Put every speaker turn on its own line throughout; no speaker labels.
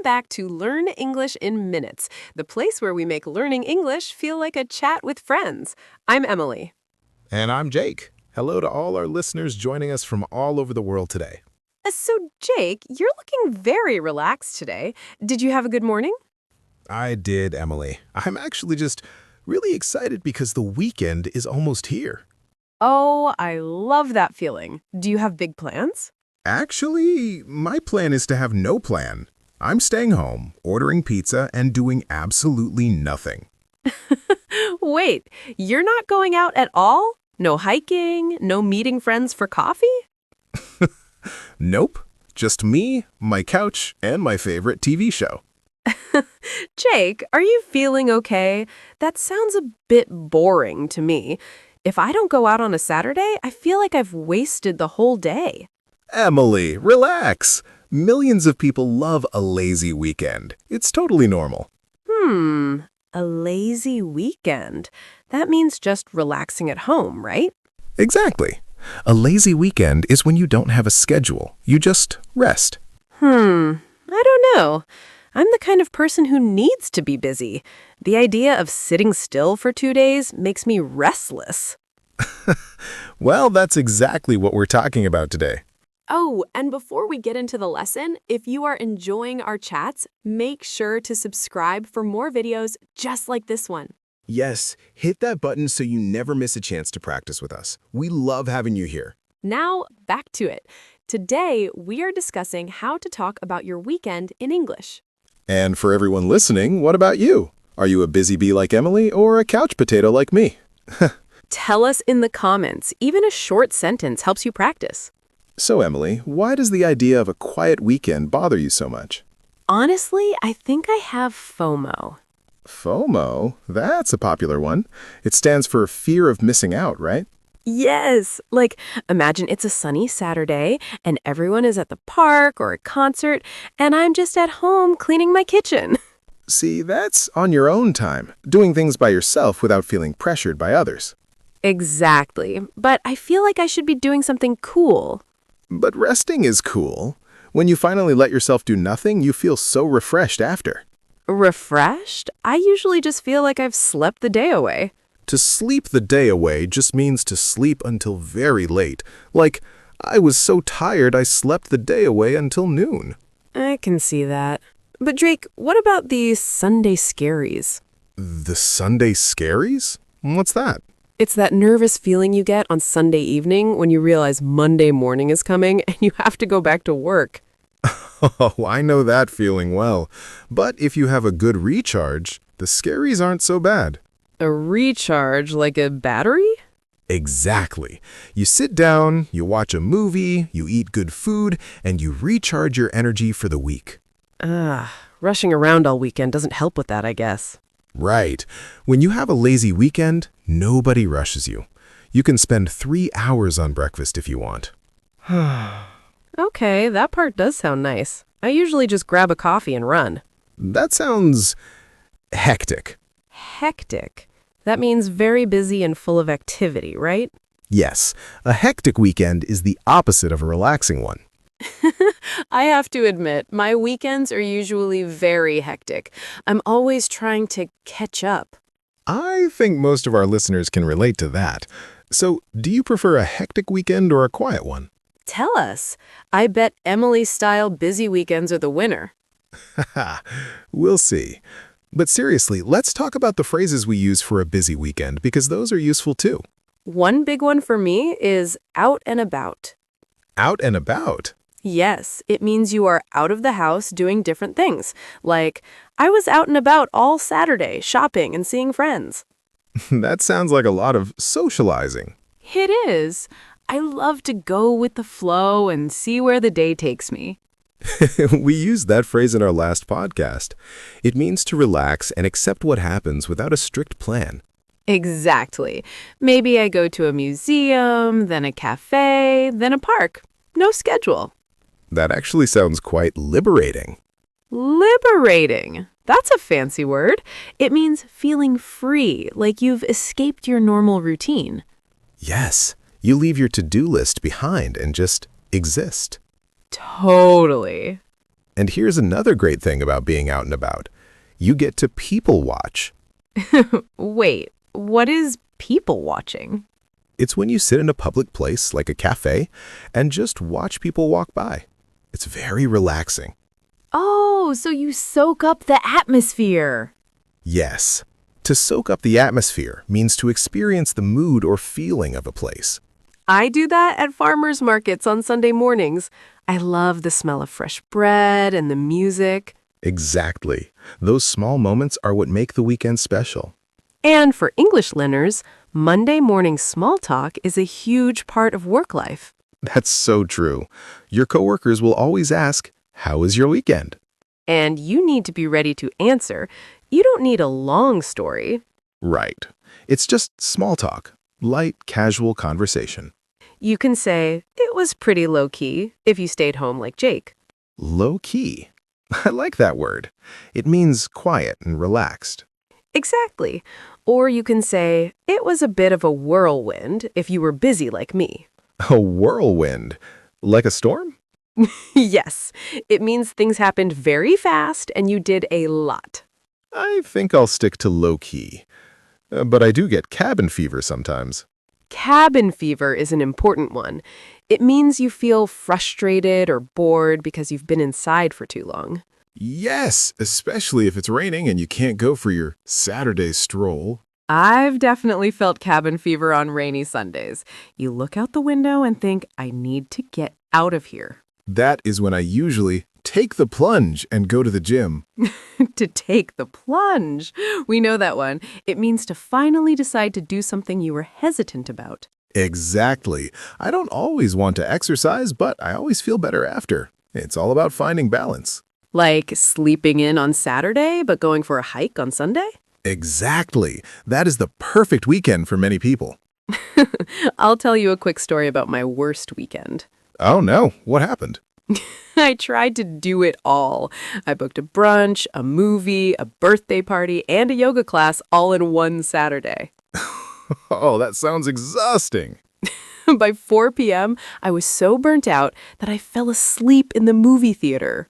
back to Learn English in Minutes, the place where we make learning English feel like a chat with friends. I'm Emily.
And I'm Jake. Hello to all our listeners joining us from all over the world today.
So, Jake, you're looking very relaxed today. Did you have a good morning?
I did, Emily. I'm actually just really excited because the weekend is almost here.
Oh, I love that feeling. Do you have big plans?
Actually, my plan is to have no plan. I'm staying home, ordering pizza, and doing absolutely nothing.
Wait, you're not going out at all? No hiking? No meeting friends for coffee?
Nope. Just me, my couch, and my favorite TV show.
Jake, are you feeling okay? That sounds a bit boring to me. If I don't go out on a Saturday, I feel like I've wasted the whole day.
Emily, relax. Millions of people love a lazy weekend. It's totally normal.
A lazy weekend. That means just relaxing at home, right?
Exactly. A lazy weekend is when you don't have a schedule. You just rest.
I don't know. I'm the kind of person who needs to be busy. The idea of sitting still for 2 days makes me restless.
Well, that's exactly what we're talking about today.
Oh, and before we get into the lesson, if you are enjoying our chats, make sure to subscribe for more videos just like this one.
Yes, hit that button so you never miss a chance to practice with us. We love having you here.
Now, back to it. Today, we are discussing how to talk about your weekend in English.
And for everyone listening, what about you? Are you a busy bee like Emily or a couch potato like me?
Tell us in the comments. Even a short sentence helps you practice.
So, Emily, why does the idea of a quiet weekend bother you so much?
Honestly, I think I have FOMO.
FOMO? That's a popular one. It stands for fear of missing out, right?
Yes, like imagine it's a sunny Saturday and everyone is at the park or a concert and I'm just at home cleaning my kitchen.
See, that's on your own time, doing things by yourself without feeling pressured by others.
Exactly, but I feel like I should be doing something cool.
But resting is cool. When you finally let yourself do nothing, you feel so refreshed after.
Refreshed? I usually just feel like I've slept the day away.
To sleep the day away just means to sleep until very late. Like, I was so tired I slept the day away until noon.
I can see that. But Drake, what about the Sunday Scaries?
The Sunday Scaries? What's that?
It's that nervous feeling you get on Sunday evening when you realize Monday morning is coming and you have to go back to work.
Oh, I know that feeling well. But if you have a good recharge, the Scaries aren't so bad.
A recharge like a battery?
Exactly. You sit down, you watch a movie, you eat good food, and you recharge your energy for the week.
Rushing around all weekend doesn't help with that, I guess.
Right. When you have a lazy weekend, nobody rushes you. You can spend 3 hours on breakfast if you want.
Okay, that part does sound nice. I usually just grab a coffee and run.
That sounds hectic.
Hectic. That means very busy and full of activity, right?
Yes, a hectic weekend is the opposite of a relaxing one.
I have to admit, my weekends are usually very hectic. I'm always trying to catch up.
I think most of our listeners can relate to that. So, do you prefer a hectic weekend or a quiet one?
Tell us. I bet Emily-style busy weekends are the winner.
Haha, we'll see. But seriously, let's talk about the phrases we use for a busy weekend because those are useful too.
One big one for me is out and about.
Out and about?
Yes, it means you are out of the house doing different things. Like, I was out and about all Saturday shopping and seeing friends.
That sounds like a lot of socializing.
It is. I love to go with the flow and see where the day takes me.
We used that phrase in our last podcast. It means to relax and accept what happens without a strict plan.
Exactly. Maybe I go to a museum, then a cafe, then a park. No schedule.
That actually sounds quite liberating.
Liberating. That's a fancy word. It means feeling free, like you've escaped your normal routine.
Yes, you leave your to-do list behind and just exist.
Totally.
And here's another great thing about being out and about. You get to people watch.
Wait, what is people watching?
It's when you sit in a public place like a cafe and just watch people walk by. It's very relaxing.
Oh, so you soak up the atmosphere.
Yes. To soak up the atmosphere means to experience the mood or feeling of a place.
I do that at farmers markets on Sunday mornings. I love the smell of fresh bread and the music.
Exactly. Those small moments are what make the weekend special.
And for English learners, Monday morning small talk is a huge part of work life.
That's so true. Your coworkers will always ask, "How was your weekend?"
And you need to be ready to answer. You don't need a long story.
Right. It's just small talk, light, casual conversation.
You can say, it was pretty low-key if you stayed home like Jake.
Low key. I like that word. It means quiet and relaxed.
Exactly. Or you can say, it was a bit of a whirlwind if you were busy like me.
A whirlwind. Like a storm?
Yes, it means things happened very fast and you did a lot.
I think I'll stick to low key. But I do get cabin fever sometimes.
Cabin fever is an important one. It means you feel frustrated or bored because you've been inside for too long.
Yes, especially if it's raining and you can't go for your Saturday stroll.
I've definitely felt cabin fever on rainy Sundays. You look out the window and think, I need to get out of here.
That is when I usually take the plunge and go to the gym.
To take the plunge. We know that one. It means to finally decide to do something you were hesitant about.
Exactly. I don't always want to exercise, but I always feel better after. It's all about finding balance.
Like sleeping in on Saturday, but going for a hike on Sunday?
Exactly. That is the perfect weekend for many people.
I'll tell you a quick story about my worst weekend.
Oh no, what happened?
I tried to do it all. I booked a brunch, a movie, a birthday party, and a yoga class all in one Saturday.
Oh, that sounds exhausting.
By 4 p.m., I was so burnt out that I fell asleep in the movie theater.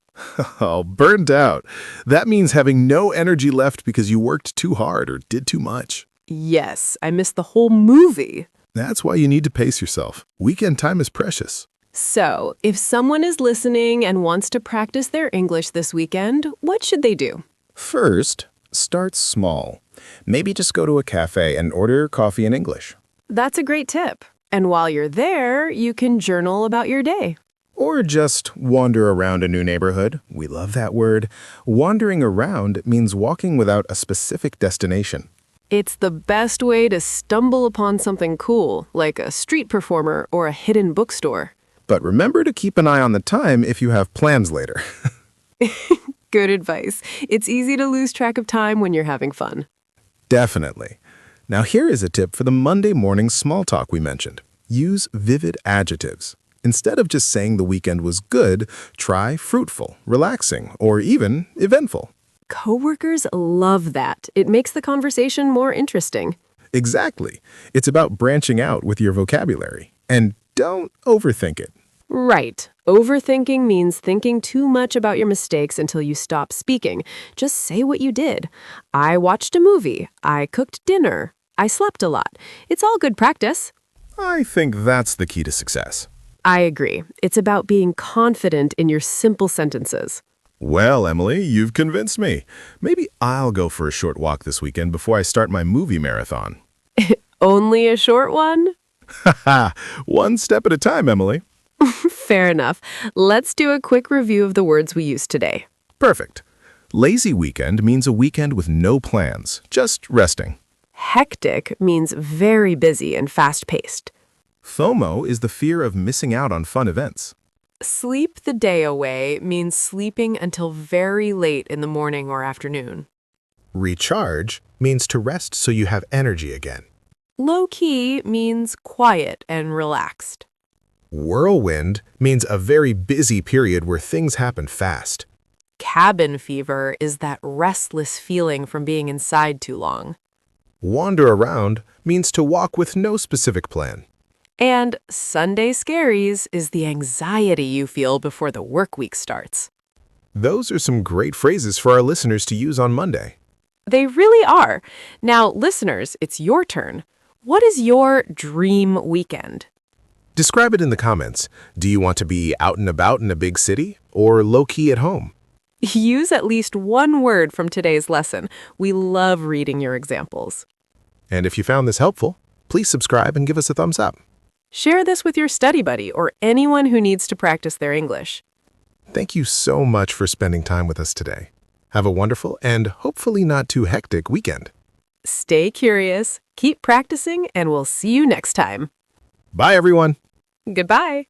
Oh, burned out. That means having no energy left because you worked too hard or did too much.
Yes, I missed the whole movie.
That's why you need to pace yourself. Weekend time is precious.
So, if someone is listening and wants to practice their English this weekend, what should they do?
First, start small. Maybe just go to a cafe and order coffee in English.
That's a great tip. And while you're there, you can journal about your day.
Or just wander around a new neighborhood. We love that word. Wandering around means walking without a specific destination.
It's the best way to stumble upon something cool, like a street performer or a hidden bookstore.
But remember to keep an eye on the time if you have plans later.
Good advice. It's easy to lose track of time when you're having fun.
Definitely. Now here is a tip for the Monday morning small talk we mentioned. Use vivid adjectives. Instead of just saying the weekend was good, try fruitful, relaxing, or even eventful.
Coworkers love that. It makes the conversation more interesting.
Exactly. It's about branching out with your vocabulary. And don't overthink it.
Right. Overthinking means thinking too much about your mistakes until you stop speaking. Just say what you did. I watched a movie. I cooked dinner. I slept a lot. It's all good practice.
I think that's the key to success.
I agree. It's about being confident in your simple sentences.
Well, Emily, you've convinced me. Maybe I'll go for a short walk this weekend before I start my movie marathon.
Only a short one?
Haha, one step at a time, Emily.
Fair enough. Let's do a quick review of the words we used today.
Perfect. Lazy weekend means a weekend with no plans, just resting.
Hectic means very busy and fast-paced.
FOMO is the fear of missing out on fun events.
Sleep the day away means sleeping until very late in the morning or afternoon.
Recharge means to rest so you have energy again.
Low-key means quiet and relaxed.
Whirlwind means a very busy period where things happen fast.
Cabin fever is that restless feeling from being inside too long.
Wander around means to walk with no specific plan.
And Sunday Scaries is the anxiety you feel before the work week starts.
Those are some great phrases for our listeners to use on Monday.
They really are. Now, listeners, it's your turn. What is your dream weekend?
Describe it in the comments. Do you want to be out and about in a big city or low-key at home?
Use at least one word from today's lesson. We love reading your examples.
And if you found this helpful, please subscribe and give us a thumbs up.
Share this with your study buddy or anyone who needs to practice their English.
Thank you so much for spending time with us today. Have a wonderful and hopefully not too hectic weekend.
Stay curious, keep practicing, and we'll see you next time.
Bye, everyone.
Goodbye.